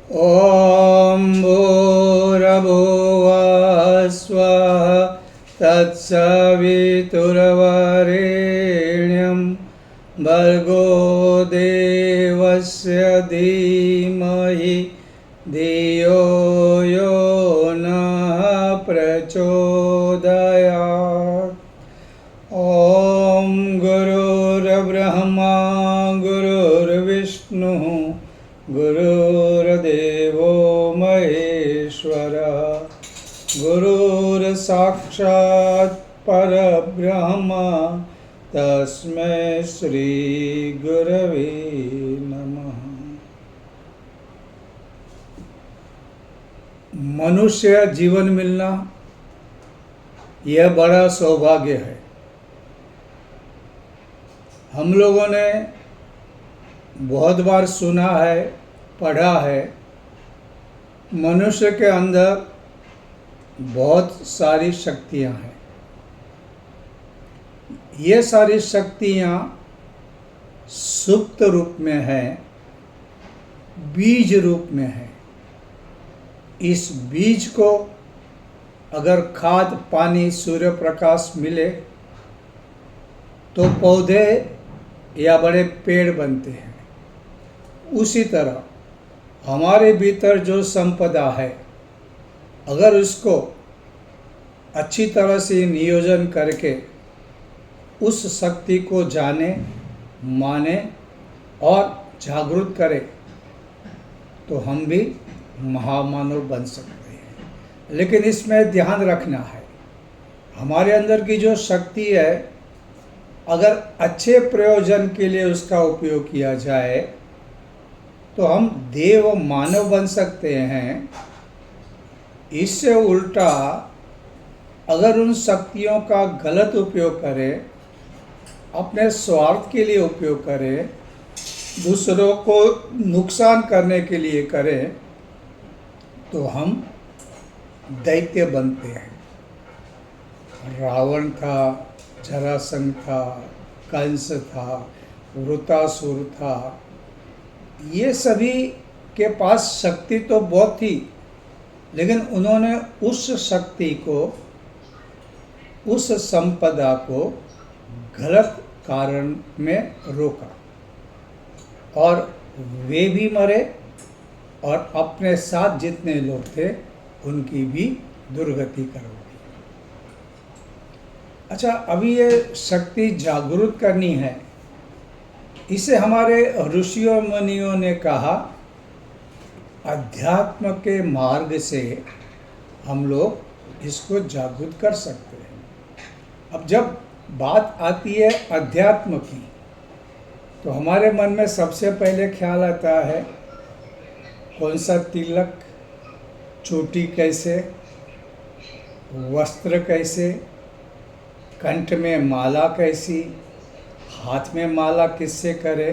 ॐ भूर्भुवः स्वः तत्सवितुर्वरेण्यं भर्गो देवस्य धीमहि धियो यो नः प्रचोदयात्। ॐ गुरुर्ब्रह्मा गुरुर्विष्णुः गुरुर्देवो महेश्वरः गुरुर्साक्षात् परब्रह्म तस्मै श्री गुरवे नमः। मनुष्य जीवन मिलना यह बड़ा सौभाग्य है। हम लोगों ने बहुत बार सुना है, पढ़ा है, मनुष्य के अंदर बहुत सारी शक्तियां हैं। ये सारी शक्तियां सुप्त रूप में हैं, बीज रूप में हैं। इस बीज को अगर खाद, पानी, सूर्य प्रकाश मिले तो पौधे या बड़े पेड़ बनते हैं। उसी तरह हमारे भीतर जो संपदा है, अगर उसको अच्छी तरह से नियोजन करके उस शक्ति को जाने, माने और जागरूक करें तो हम भी महामानव बन सकते हैं। लेकिन इसमें ध्यान रखना है, हमारे अंदर की जो शक्ति है, अगर अच्छे प्रयोजन के लिए उसका उपयोग किया जाए तो हम देव मानव बन सकते हैं। इससे उल्टा अगर उन शक्तियों का गलत उपयोग करें, अपने स्वार्थ के लिए उपयोग करें, दूसरों को नुकसान करने के लिए करें तो हम दैत्य बनते हैं। रावण था, जरासंध था, कंस था, वृतासुर था, ये सभी के पास शक्ति तो बहुत थी, लेकिन उन्होंने उस शक्ति को, उस संपदा को गलत कारण में रोका और वे भी मरे और अपने साथ जितने लोग थे उनकी भी दुर्गति करवाई। अच्छा, अभी ये शक्ति जागरूक करनी है। इसे हमारे ऋषियों मुनियों ने कहा, अध्यात्म के मार्ग से हम लोग इसको जागरूक कर सकते हैं। अब जब बात आती है अध्यात्म की तो हमारे मन में सबसे पहले ख्याल आता है कौन सा तिलक, चोटी कैसे, वस्त्र कैसे, कंठ में माला कैसी, हाथ में माला किससे करे,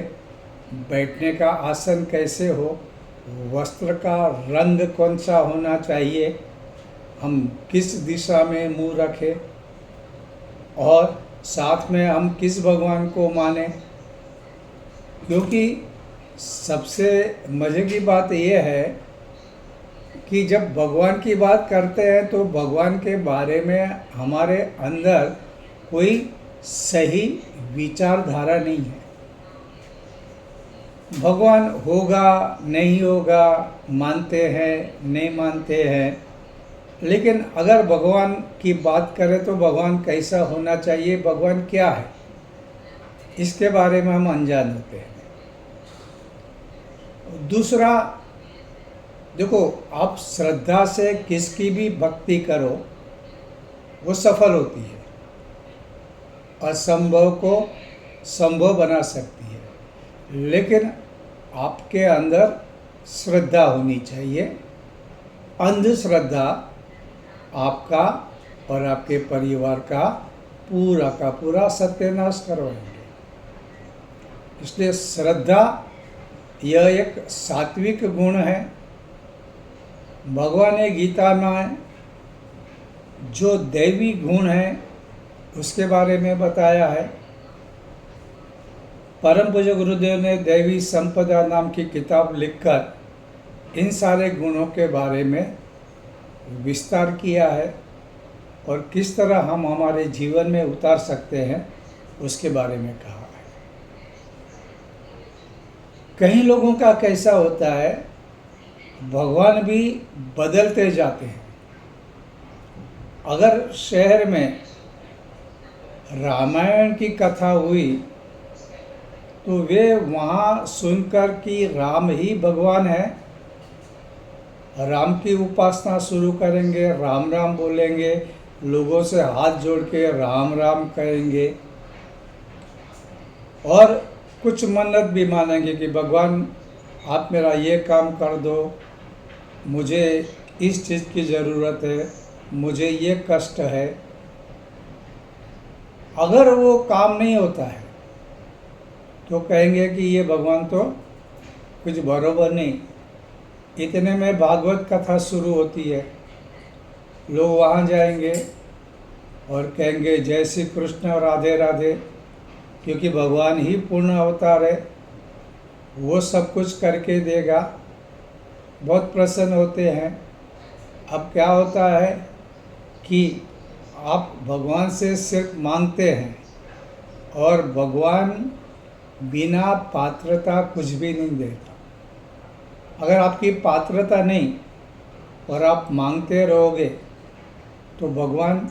बैठने का आसन कैसे हो, वस्त्र का रंग कौन सा होना चाहिए, हम किस दिशा में मुंह रखें और साथ में हम किस भगवान को माने। क्योंकि सबसे मज़े की बात यह है कि जब भगवान की बात करते हैं तो भगवान के बारे में हमारे अंदर कोई सही विचारधारा नहीं है। भगवान होगा, नहीं होगा, मानते हैं, नहीं मानते हैं, लेकिन अगर भगवान की बात करें तो भगवान कैसा होना चाहिए, भगवान क्या है, इसके बारे में हम अनजान होते हैं। दूसरा, देखो, आप श्रद्धा से किसकी भी भक्ति करो वो सफल होती है, असंभव को संभव बना सकती है, लेकिन आपके अंदर श्रद्धा होनी चाहिए। अंधश्रद्धा आपका और आपके परिवार का पूरा सत्यानाश करवाएंगे। इसलिए श्रद्धा यह एक सात्विक गुण है। भगवान ने गीता में जो दैवी गुण है उसके बारे में बताया है। परम पूज्य गुरुदेव ने दैवी संपदा नाम की किताब लिखकर इन सारे गुणों के बारे में विस्तार किया है और किस तरह हम हमारे जीवन में उतार सकते हैं उसके बारे में कहा है। कई लोगों का कैसा होता है, भगवान भी बदलते जाते हैं। अगर शहर में रामायण की कथा हुई तो वे वहाँ सुनकर कि राम ही भगवान है, राम की उपासना शुरू करेंगे, राम राम बोलेंगे, लोगों से हाथ जोड़ के राम राम कहेंगे और कुछ मन्नत भी मानेंगे कि भगवान आप मेरा ये काम कर दो, मुझे इस चीज़ की ज़रूरत है, मुझे ये कष्ट है। अगर वो काम नहीं होता है तो कहेंगे कि ये भगवान तो कुछ बरोबर नहीं। इतने में भागवत कथा शुरू होती है, लोग वहाँ जाएंगे और कहेंगे जय श्री कृष्ण राधे राधे, क्योंकि भगवान ही पूर्ण अवतार है, वो सब कुछ करके देगा। बहुत प्रसन्न होते हैं। अब क्या होता है कि आप भगवान से सिर्फ मांगते हैं और भगवान बिना पात्रता कुछ भी नहीं देता। अगर आपकी पात्रता नहीं और आप मांगते रहोगे तो भगवान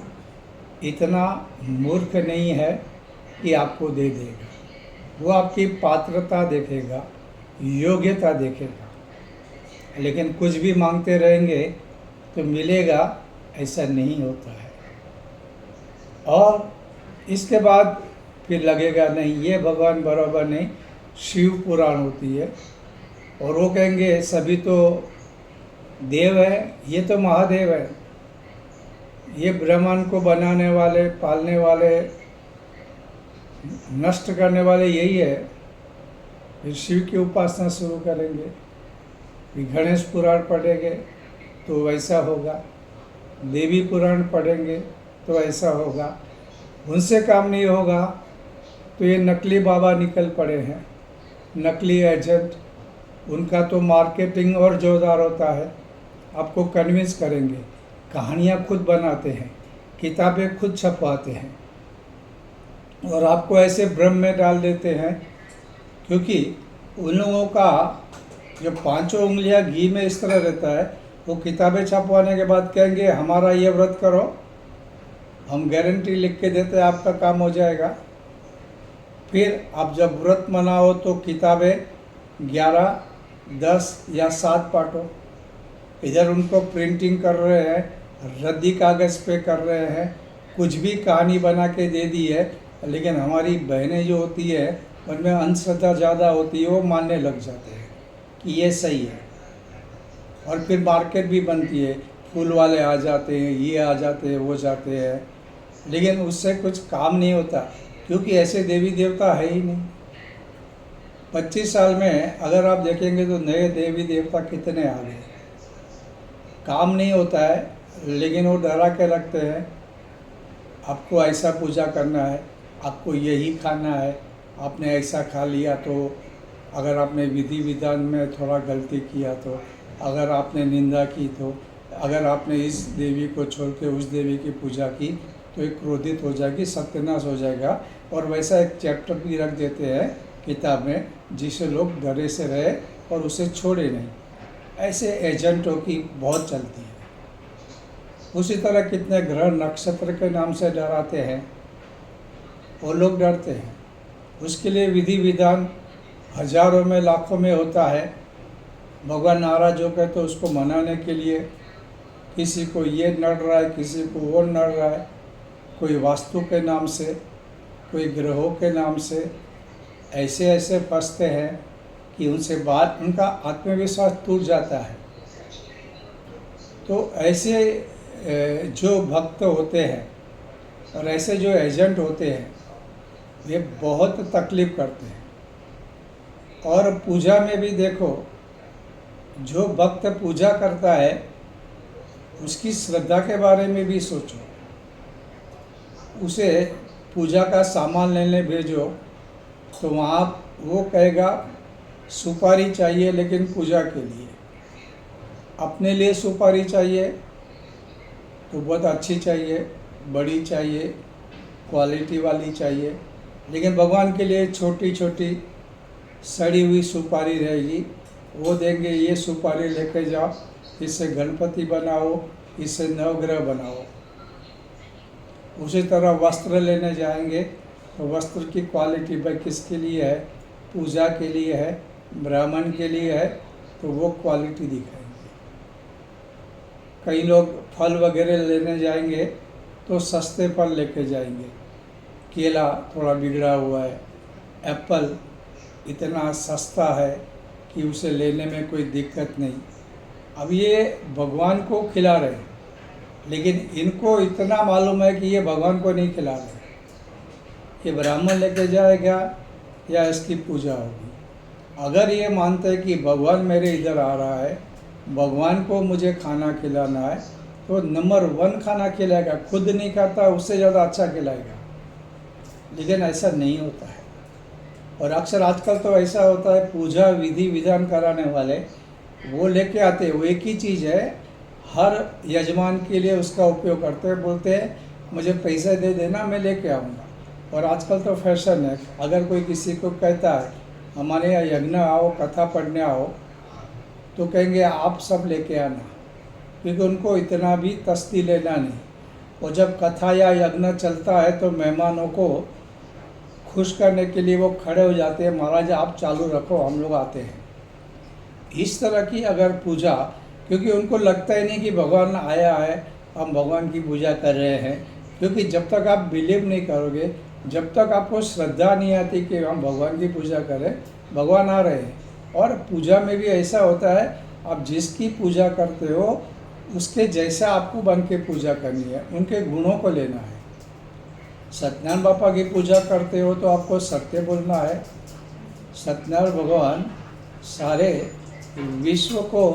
इतना मूर्ख नहीं है कि आपको दे देगा। वो आपकी पात्रता देखेगा, योग्यता देखेगा। लेकिन कुछ भी मांगते रहेंगे तो मिलेगा, ऐसा नहीं होता है। और इसके बाद फिर लगेगा नहीं, ये भगवान बराबर नहीं। शिव पुराण होती है और वो कहेंगे सभी तो देव है, ये तो महादेव है, ये ब्रह्मांड को बनाने वाले, पालने वाले, नष्ट करने वाले यही है। फिर शिव की उपासना शुरू करेंगे, फिर गणेश पुराण पढ़ेंगे तो वैसा होगा, देवी पुराण पढ़ेंगे तो ऐसा होगा। उनसे काम नहीं होगा तो ये नकली बाबा निकल पड़े हैं, नकली एजेंट। उनका तो मार्केटिंग और जोरदार होता है, आपको कन्विंस करेंगे, कहानियाँ खुद बनाते हैं, किताबें खुद छपवाते हैं और आपको ऐसे भ्रम में डाल देते हैं। क्योंकि उन लोगों का जो 5 उंगलियां घी में इस तरह रहता है, वो किताबें छपवाने के बाद कहेंगे हमारा ये व्रत करो, हम गारंटी लिख के देते हैं आपका काम हो जाएगा। फिर आप जब व्रत मनाओ तो किताबें 11, 10 या 7 बांटो। इधर उनको प्रिंटिंग कर रहे हैं, रद्दी कागज़ पे कर रहे हैं, कुछ भी कहानी बना के दे दी है। लेकिन हमारी बहनें जो होती है उनमें अंधश्रद्धा ज़्यादा होती है, वो मानने लग जाते हैं कि ये सही है। और फिर मार्केट भी बनती है, फूल वाले आ जाते हैं, ये आ जाते हैं, वो जाते हैं, लेकिन उससे कुछ काम नहीं होता क्योंकि ऐसे देवी देवता है ही नहीं। 25 साल में अगर आप देखेंगे तो नए देवी देवता कितने आ गए। काम नहीं होता है, लेकिन वो डरा के रखते हैं, आपको ऐसा पूजा करना है, आपको यही खाना है, आपने ऐसा खा लिया तो, अगर आपने विधि विधान में थोड़ा गलती किया तो, अगर आपने निंदा की तो, अगर आपने इस देवी को छोड़ के उस देवी की पूजा की तो एक क्रोधित हो जाएगी, सत्यानाश हो जाएगा। और वैसा एक चैप्टर भी रख देते हैं किताब में जिससे लोग डरे से रहे और उसे छोड़े नहीं। ऐसे एजेंटों की बहुत चलती है। उसी तरह कितने ग्रह नक्षत्र के नाम से डराते हैं, वो लोग डरते हैं। उसके लिए विधि विधान हजारों में लाखों में होता है। भगवान नाराज हो गए तो उसको मनाने के लिए किसी को ये नड़ रहा है, किसी को वो नड़ रहा है, कोई वास्तु के नाम से, कोई ग्रहों के नाम से, ऐसे ऐसे फंसते हैं कि उनसे बात, उनका आत्मविश्वास टूट जाता है। तो ऐसे जो भक्त होते हैं और ऐसे जो एजेंट होते हैं ये बहुत तकलीफ़ करते हैं। और पूजा में भी देखो, जो भक्त पूजा करता है उसकी श्रद्धा के बारे में भी सोचो। उसे पूजा का सामान लेने भेजो तो वहाँ वो कहेगा सुपारी चाहिए लेकिन पूजा के लिए, अपने लिए सुपारी चाहिए तो बहुत अच्छी चाहिए, बड़ी चाहिए, क्वालिटी वाली चाहिए। लेकिन भगवान के लिए छोटी छोटी सड़ी हुई सुपारी रहेगी, वो देंगे, ये सुपारी लेके जाओ, इससे गणपति बनाओ, इससे नवग्रह बनाओ। उसी तरह वस्त्र लेने जाएंगे तो वस्त्र की क्वालिटी भाई किसके लिए है, पूजा के लिए है, ब्राह्मण के लिए है, तो वो क्वालिटी दिखाएंगे। कई लोग फल वगैरह लेने जाएंगे तो सस्ते फल लेके जाएंगे। केला थोड़ा बिगड़ा हुआ है, एप्पल इतना सस्ता है कि उसे लेने में कोई दिक्कत नहीं। अब ये भगवान को खिला रहे हैं, लेकिन इनको इतना मालूम है कि ये भगवान को नहीं खिला रहे, ये ब्राह्मण लेके जाएगा या इसकी पूजा होगी। अगर ये मानते हैं कि भगवान मेरे इधर आ रहा है, भगवान को मुझे खाना खिलाना है, तो नंबर 1 खाना खिलाएगा, खुद नहीं खाता उससे ज़्यादा अच्छा खिलाएगा। लेकिन ऐसा नहीं होता है, और अक्सर आजकल तो ऐसा होता है, पूजा विधि विधान कराने वाले वो लेके आते हैं, वो एक ही चीज़ है, हर यजमान के लिए उसका उपयोग करते हैं, बोलते हैं मुझे पैसे दे देना मैं लेके आऊँगा। और आजकल तो फैशन है, अगर कोई किसी को कहता है हमारे यहाँ यज्ञ आओ, कथा पढ़ने आओ, तो कहेंगे आप सब लेके आना, क्योंकि उनको इतना भी तस्ती लेना नहीं। और जब कथा या यज्ञ चलता है तो मेहमानों को खुश करने के लिए वो खड़े हो जाते हैं, महाराज आप चालू रखो हम लोग आते हैं। इस तरह की अगर पूजा, क्योंकि उनको लगता ही नहीं कि भगवान आया है, हम भगवान की पूजा कर रहे हैं। क्योंकि जब तक आप बिलीव नहीं करोगे, जब तक आपको श्रद्धा नहीं आती कि हम भगवान की पूजा करें, भगवान आ रहे हैं। और पूजा में भी ऐसा होता है, आप जिसकी पूजा करते हो उसके जैसा आपको बन के पूजा करनी है, उनके गुणों को लेना है। सत्यनारायण बापा की पूजा करते हो तो आपको सत्य बोलना है। सत्यनारायण भगवान सारे विश्व को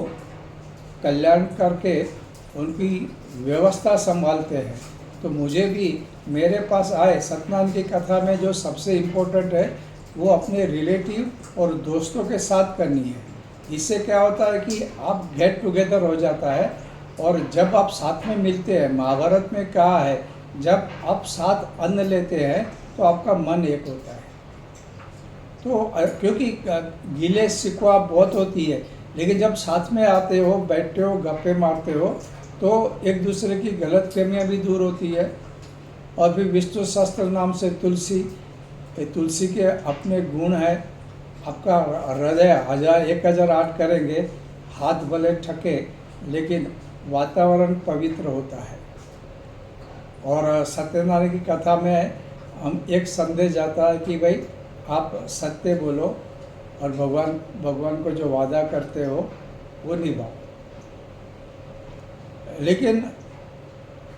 कल्याण करके उनकी व्यवस्था संभालते हैं, तो मुझे भी मेरे पास आए, सत्यनारायण की कथा में जो सबसे इम्पोर्टेंट है वो अपने रिलेटिव और दोस्तों के साथ करनी है। इससे क्या होता है कि आप गेट टुगेदर हो जाता है, और जब आप साथ में मिलते हैं, महाभारत में कहा है जब आप साथ अन्न लेते हैं तो आपका मन एक होता है। तो क्योंकि गिले शिकवा बहुत होती है, लेकिन जब साथ में आते हो, बैठते हो, गप्पे मारते हो, तो एक दूसरे की गलतफहमियां भी दूर होती है। और फिर विष्णु सहस्त्र नाम से तुलसी के अपने गुण है। आपका हृदय 1008 करेंगे, हाथ भले ठके, लेकिन वातावरण पवित्र होता है। और सत्यनारायण की कथा में हम एक संदेश जाता है कि भाई आप सत्य बोलो और भगवान को जो वादा करते हो वो निभाओ। लेकिन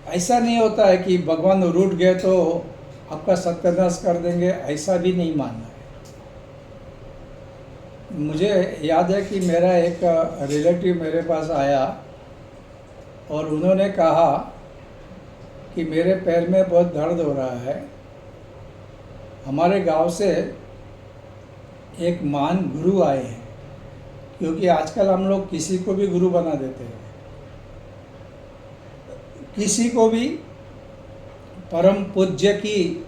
ऐसा नहीं होता है कि भगवान रूठ गए तो आपका सत्यानाश कर देंगे, ऐसा भी नहीं मानना है। मुझे याद है कि मेरा एक रिलेटिव मेरे पास आया और उन्होंने कहा कि मेरे पैर में बहुत दर्द हो रहा है। हमारे गांव से एक महान गुरु आए हैं, क्योंकि आजकल हम लोग किसी को भी गुरु बना देते हैं, किसी को भी परम पूज्य की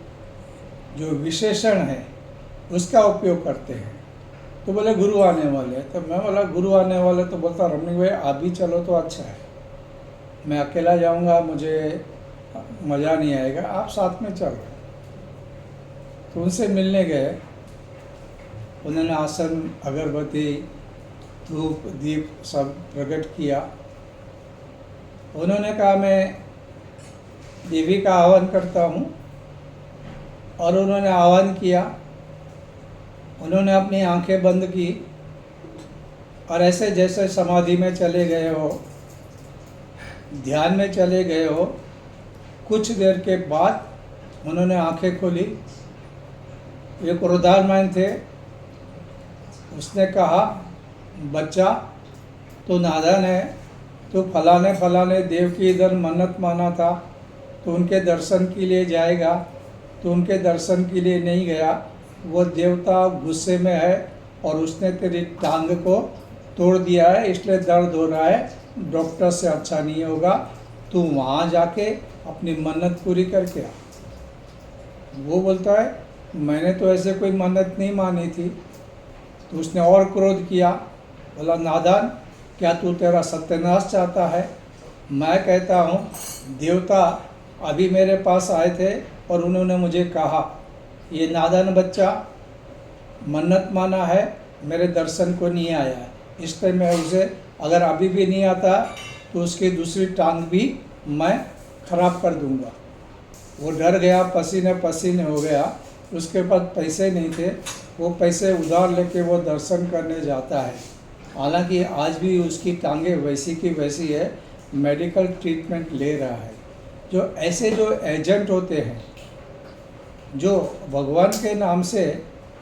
जो विशेषण है उसका उपयोग करते हैं। तो बोले गुरु आने वाले हैं, तो मैं बोला गुरु आने वाले, तो बोलता रमनी भाई आप भी चलो तो अच्छा है, मैं अकेला जाऊंगा मुझे मज़ा नहीं आएगा, आप साथ में चलो। तो उनसे मिलने गए, उन्होंने आसन, अगरबत्ती, धूप, दीप सब प्रकट किया। उन्होंने कहा मैं देवी का आह्वान करता हूँ, और उन्होंने आह्वान किया। उन्होंने अपनी आंखें बंद की और ऐसे जैसे समाधि में चले गए हो, ध्यान में चले गए हो, कुछ देर के बाद उन्होंने आंखें खोली। एक क्रोधान्वित थे, उसने कहा बच्चा तू नादान है, तो फलाने फलाने देव की इधर मन्नत माना था, तो उनके दर्शन के लिए जाएगा, तो उनके दर्शन के लिए नहीं गया, वो देवता गुस्से में है और उसने तेरी टांग को तोड़ दिया है, इसलिए दर्द हो रहा है, डॉक्टर से अच्छा नहीं होगा, तू वहाँ जाके अपनी मन्नत पूरी करके आ। वो बोलता है मैंने तो ऐसे कोई मन्नत नहीं मानी थी। तो उसने और क्रोध किया, बोला नादान, क्या तू तेरा सत्यानाश चाहता है? मैं कहता हूँ देवता अभी मेरे पास आए थे और उन्होंने मुझे कहा ये नादान बच्चा मन्नत माना है, मेरे दर्शन को नहीं आया है, इसलिए मैं उसे अगर अभी भी नहीं आता तो उसकी दूसरी टांग भी मैं खराब कर दूंगा। वो डर गया, पसीने पसीने हो गया। उसके पास पैसे नहीं थे, वो पैसे उधार लेके वो दर्शन करने जाता है। हालांकि आज भी उसकी टांगें वैसी की वैसी है, मेडिकल ट्रीटमेंट ले रहा है। जो ऐसे जो एजेंट होते हैं जो भगवान के नाम से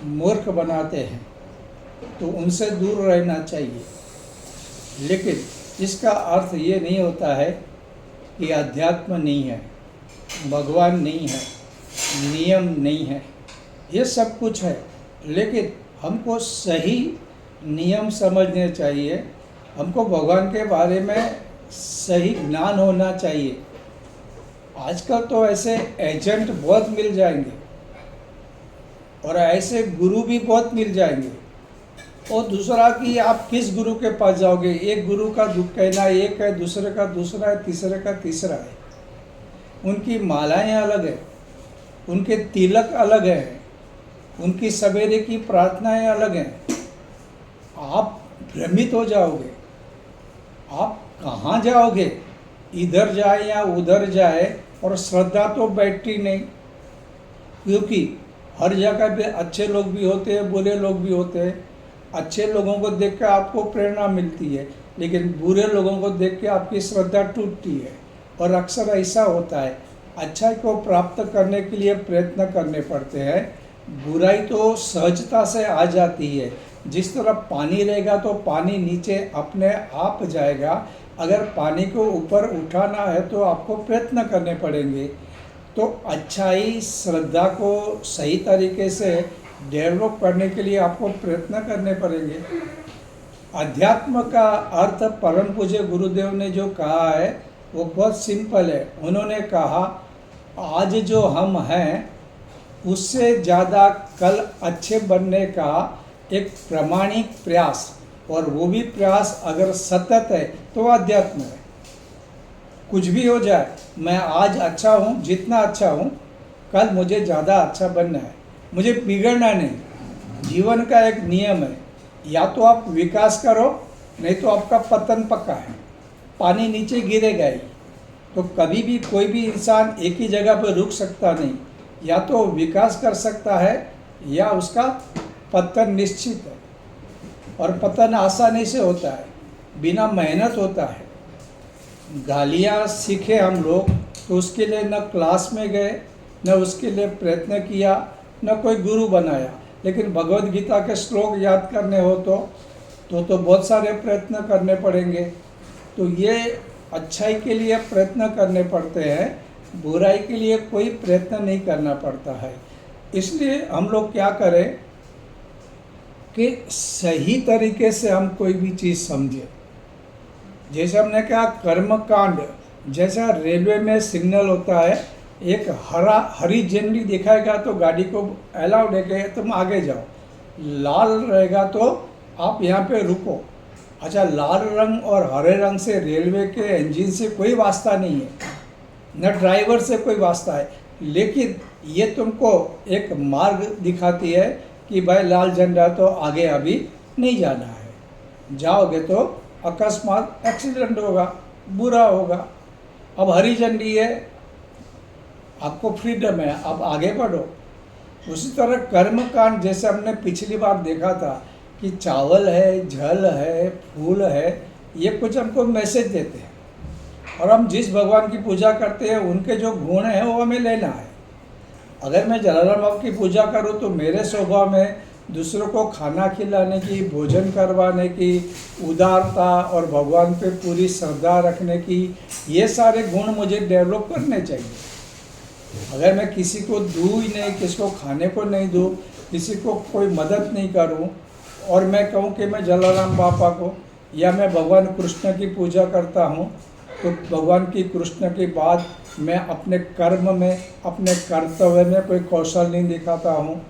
मूर्ख बनाते हैं, तो उनसे दूर रहना चाहिए। लेकिन इसका अर्थ ये नहीं होता है कि अध्यात्म नहीं है, भगवान नहीं है, नियम नहीं है। ये सब कुछ है, लेकिन हमको सही नियम समझने चाहिए, हमको भगवान के बारे में सही ज्ञान होना चाहिए। आजकल तो ऐसे एजेंट बहुत मिल जाएंगे और ऐसे गुरु भी बहुत मिल जाएंगे। और दूसरा कि आप किस गुरु के पास जाओगे, एक गुरु का दुख कहना एक है, दूसरे का दूसरा है, तीसरे का तीसरा है। उनकी मालाएं अलग है, उनके तिलक अलग हैं, उनकी सवेरे की प्रार्थनाएं अलग हैं। आप भ्रमित हो जाओगे, आप कहाँ जाओगे, इधर जाए या उधर जाए, और श्रद्धा तो बैठती नहीं। क्योंकि हर जगह पे अच्छे लोग भी होते हैं, बुरे लोग भी होते हैं। अच्छे लोगों को देख के आपको प्रेरणा मिलती है, लेकिन बुरे लोगों को देख के आपकी श्रद्धा टूटती है। और अक्सर ऐसा होता है, अच्छाई को प्राप्त करने के लिए प्रयत्न करने पड़ते हैं, बुराई तो सहजता से आ जाती है। जिस तरह पानी रहेगा तो पानी नीचे अपने आप जाएगा, अगर पानी को ऊपर उठाना है तो आपको प्रयत्न करने पड़ेंगे। तो अच्छाई श्रद्धा को सही तरीके से डेवलप करने के लिए आपको प्रयत्न करने पड़ेंगे। अध्यात्म का अर्थ परम पूज्य गुरुदेव ने जो कहा है वो बहुत सिंपल है। उन्होंने कहा आज जो हम हैं उससे ज़्यादा कल अच्छे बनने का एक प्रामाणिक प्रयास, और वो भी प्रयास अगर सतत है तो अध्यात्म है। कुछ भी हो जाए, मैं आज अच्छा हूँ, जितना अच्छा हूँ, कल मुझे ज़्यादा अच्छा बनना है, मुझे बिगड़ना नहीं। जीवन का एक नियम है, या तो आप विकास करो, नहीं तो आपका पतन पक्का है, पानी नीचे गिरेगा ही। तो कभी भी कोई भी इंसान एक ही जगह पर रुक सकता नहीं, या तो विकास कर सकता है या उसका पतन निश्चित है। और पतन आसानी से होता है, बिना मेहनत होता है। गालियाँ सीखे हम लोग तो उसके लिए न क्लास में गए, न उसके लिए प्रयत्न किया, न कोई गुरु बनाया। लेकिन भगवद गीता के श्लोक याद करने हो तो बहुत सारे प्रयत्न करने पड़ेंगे। तो ये अच्छाई के लिए प्रयत्न करने पड़ते हैं, बुराई के लिए कोई प्रयत्न नहीं करना पड़ता है। इसलिए हम लोग क्या करें कि सही तरीके से हम कोई भी चीज़ समझें। जैसे हमने कहा कर्म कांड, जैसा रेलवे में सिग्नल होता है, एक हरी झंडी दिखाएगा तो गाड़ी को अलाउड है कि तुम आगे जाओ, लाल रहेगा तो आप यहाँ पे रुको। अच्छा, लाल रंग और हरे रंग से रेलवे के इंजन से कोई वास्ता नहीं है, न ड्राइवर से कोई वास्ता है, लेकिन ये तुमको एक मार्ग दिखाती है कि भाई लाल झंडा तो आगे अभी नहीं जाना है, जाओगे तो अकस्मात एक्सीडेंट होगा, बुरा होगा। अब हरी झंडी है, आपको फ्रीडम है, अब आगे बढ़ो। उसी तरह कर्म कांड, जैसे हमने पिछली बार देखा था कि चावल है, जल है, फूल है, ये कुछ हमको मैसेज देते हैं। और हम जिस भगवान की पूजा करते हैं उनके जो गुण हैं वो हमें लेना है। अगर मैं जलाराम बाबा की पूजा करूं तो मेरे स्वभाव में दूसरों को खाना खिलाने की, भोजन करवाने की, उदारता और भगवान पे पूरी श्रद्धा रखने की, ये सारे गुण मुझे डेवलप करने चाहिए। अगर मैं किसी को दूँ ही नहीं, किसी को खाने को नहीं दूँ, किसी को कोई मदद नहीं करूँ, और मैं कहूँ कि मैं जलाराम बापा को या मैं भगवान कृष्ण की पूजा करता हूँ तो भगवान की कृष्ण के बाद मैं अपने कर्म में, अपने कर्तव्य में कोई कौशल नहीं दिखाता हूँ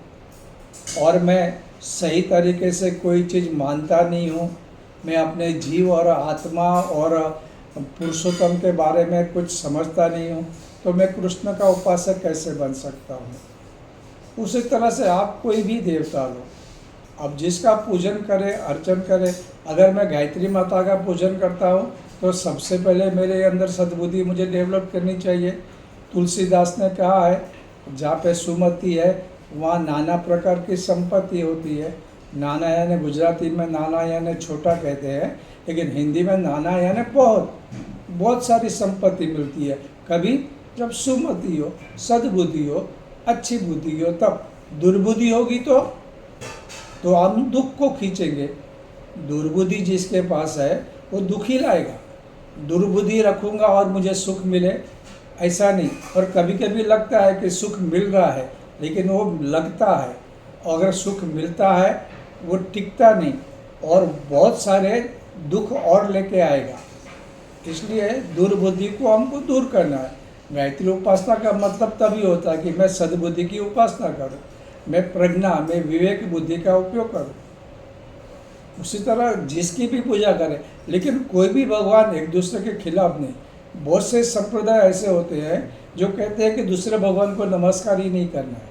और मैं सही तरीके से कोई चीज़ मानता नहीं हूँ, मैं अपने जीव और आत्मा और पुरुषोत्तम के बारे में कुछ समझता नहीं हूँ, तो मैं कृष्ण का उपासक कैसे बन सकता हूँ। उसी तरह से आप कोई भी देवता लो, अब जिसका पूजन करे, अर्चन करे। अगर मैं गायत्री माता का पूजन करता हूँ तो सबसे पहले मेरे अंदर सद्बुद्धि मुझे डेवलप करनी चाहिए। तुलसीदास ने कहा है, जहाँ पे सुमति है वहाँ नाना प्रकार की संपत्ति होती है। नाना यानी गुजराती में नाना यानी छोटा कहते हैं, लेकिन हिंदी में नाना यानी बहुत सारी संपत्ति मिलती है। कभी जब सुमति हो, सद्बुद्धि हो, अच्छी बुद्धि हो, तब दुर्बुद्धि होगी तो हम दुख को खींचेंगे। दुर्बुद्धि जिसके पास है वो दुख ही लाएगा। दुर्बुद्धि रखूँगा और मुझे सुख मिले, ऐसा नहीं। और कभी कभी लगता है कि सुख मिल रहा है, लेकिन वो लगता है, और अगर सुख मिलता है वो टिकता नहीं और बहुत सारे दुख और लेके आएगा। इसलिए दुर्बुद्धि को हमको दूर करना है। गायत्री उपासना का मतलब तभी होता है कि मैं सद्बुद्धि की उपासना करूं, मैं प्रज्ञा, मैं विवेक बुद्धि का उपयोग करूं। उसी तरह जिसकी भी पूजा करें, लेकिन कोई भी भगवान एक दूसरे के खिलाफ नहीं। बहुत से संप्रदाय ऐसे होते हैं जो कहते हैं कि दूसरे भगवान को नमस्कार ही नहीं करना है,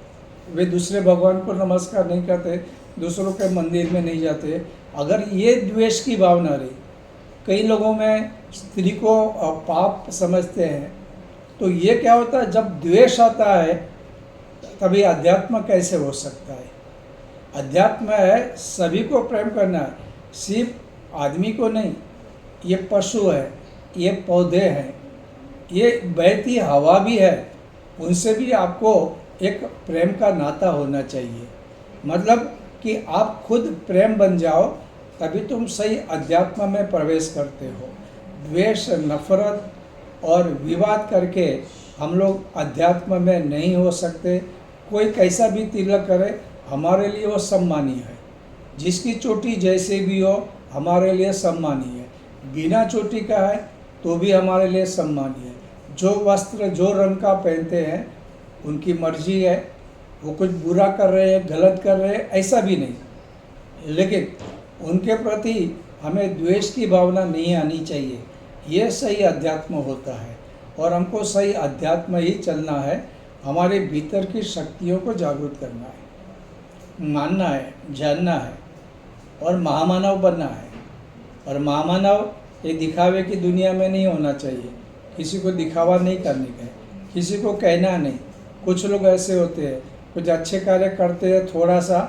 वे दूसरे भगवान को नमस्कार नहीं करते, दूसरों के मंदिर में नहीं जाते। अगर ये द्वेष की भावना रही, कई लोगों में स्त्री को पाप समझते हैं, तो ये क्या होता है, जब द्वेष आता है तभी अध्यात्म कैसे हो सकता है। अध्यात्म है सभी को प्रेम करना है, सिर्फ आदमी को नहीं। ये पशु है, ये पौधे हैं, ये बहती हवा भी है, उनसे भी आपको एक प्रेम का नाता होना चाहिए। मतलब कि आप खुद प्रेम बन जाओ, तभी तुम सही अध्यात्म में प्रवेश करते हो। द्वेष, नफरत और विवाद करके हम लोग अध्यात्म में नहीं हो सकते। कोई कैसा भी तिलक करे, हमारे लिए वो सम्मानीय है। जिसकी चोटी जैसे भी हो, हमारे लिए सम्मानीय है। बिना चोटी का है तो भी हमारे लिए सम्मानीय है। जो वस्त्र जो रंग का पहनते हैं उनकी मर्जी है, वो कुछ बुरा कर रहे हैं, गलत कर रहे हैं, ऐसा भी नहीं। लेकिन उनके प्रति हमें द्वेष की भावना नहीं आनी चाहिए। ये सही अध्यात्म होता है और हमको सही अध्यात्म ही चलना है। हमारे भीतर की शक्तियों को जागृत करना है, मानना है, जानना है और महामानव बनना है। और महामानव ये दिखावे की दुनिया में नहीं होना चाहिए। किसी को दिखावा नहीं करने का है, किसी को कहना नहीं। कुछ लोग ऐसे होते हैं, कुछ अच्छे कार्य करते हैं थोड़ा सा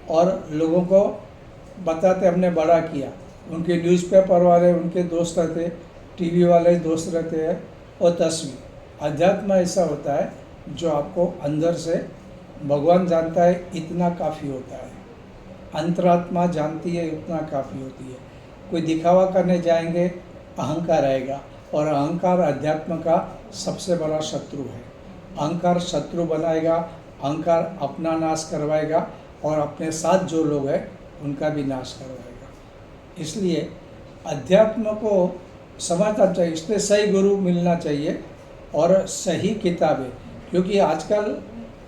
और लोगों को बताते हमने बड़ा किया। उनके न्यूज़पेपर वाले उनके दोस्त रहते, टीवी वाले दोस्त रहते हैं और तस्वीर। अध्यात्म ऐसा होता है जो आपको अंदर से भगवान जानता है, इतना काफ़ी होता है। अंतरात्मा जानती है, उतना काफ़ी होती है। कोई दिखावा करने जाएंगे, अहंकार आएगा और अहंकार अध्यात्म का सबसे बड़ा शत्रु है। अहंकार शत्रु बनाएगा, अहंकार अपना नाश करवाएगा और अपने साथ जो लोग हैं उनका भी नाश करवाएगा। इसलिए अध्यात्म को समझना चाहिए, इसलिए सही गुरु मिलना चाहिए और सही किताबें। क्योंकि आजकल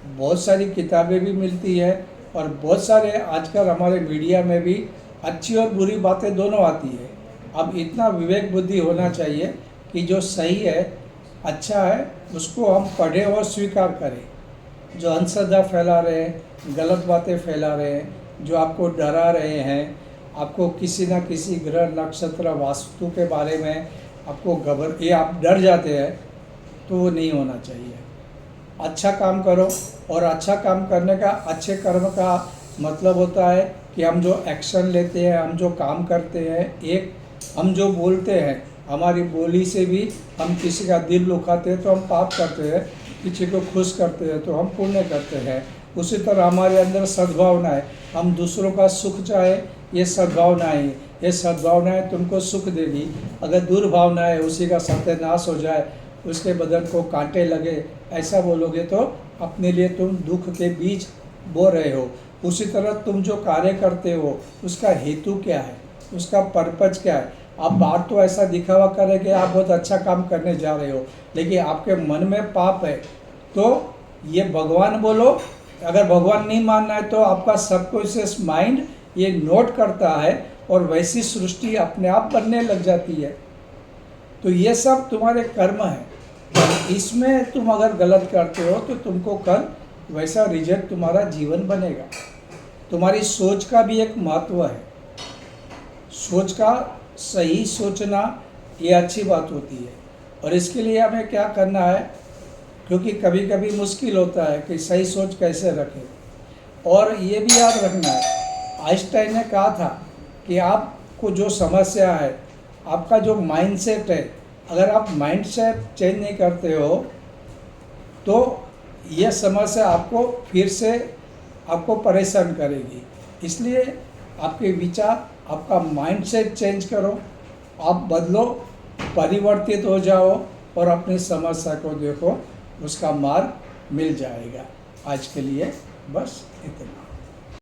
बहुत सारी किताबें भी मिलती है और बहुत सारे आजकल हमारे मीडिया में भी अच्छी और बुरी बातें दोनों आती है। अब इतना विवेक बुद्धि होना चाहिए कि जो सही है, अच्छा है, उसको हम पढ़ें और स्वीकार करें। जो अंधश्रद्धा फैला रहे हैं, गलत बातें फैला रहे हैं, जो आपको डरा रहे हैं, आपको किसी न किसी ग्रह नक्षत्र वास्तु के बारे में आपको ये आप डर जाते हैं, तो वो नहीं होना चाहिए। अच्छा काम करो, और अच्छा काम करने का, अच्छे कर्म का मतलब होता है कि हम जो एक्शन लेते हैं, हम जो काम करते हैं, एक हम जो बोलते हैं, हमारी बोली से भी हम किसी का दिल दुखाते हैं तो हम पाप करते हैं, किसी को खुश करते हैं तो हम पुण्य करते हैं। उसी तरह हमारे अंदर सद्भावना है, हम दूसरों का सुख चाहे, ये सद्भावनाएँ, ये सद्भावनाएँ तुमको सुख देगी। अगर दुर्भावना है, उसी का सत्यानाश हो जाए, उसके बदन को कांटे लगे, ऐसा बोलोगे तो अपने लिए तुम दुख के बीज बो रहे हो। उसी तरह तुम जो कार्य करते हो उसका हेतु क्या है, उसका पर्पज क्या है। आप बाहर तो ऐसा दिखावा करें कि आप बहुत अच्छा काम करने जा रहे हो, लेकिन आपके मन में पाप है, तो ये भगवान बोलो, अगर भगवान नहीं मानना है तो आपका सबकॉन्शियस माइंड ये नोट करता है और वैसी सृष्टि अपने आप बनने लग जाती है। तो ये सब तुम्हारे कर्म है, इसमें तुम अगर गलत करते हो तो तुमको कल वैसा रिजल्ट तुम्हारा जीवन बनेगा। तुम्हारी सोच का भी एक महत्व है, सोच का सही सोचना ये अच्छी बात होती है। और इसके लिए हमें क्या करना है, क्योंकि कभी कभी मुश्किल होता है कि सही सोच कैसे रखें। और ये भी याद रखना है, आइंस्टाइन ने कहा था कि आपको जो समस्या है, आपका जो माइंडसेट है, अगर आप माइंडसेट चेंज नहीं करते हो तो यह समस्या आपको फिर से आपको परेशान करेगी। इसलिए आपके विचार, आपका माइंडसेट चेंज करो, आप बदलो, परिवर्तित हो जाओ और अपनी समस्या को देखो, उसका मार्ग मिल जाएगा। आज के लिए बस इतना।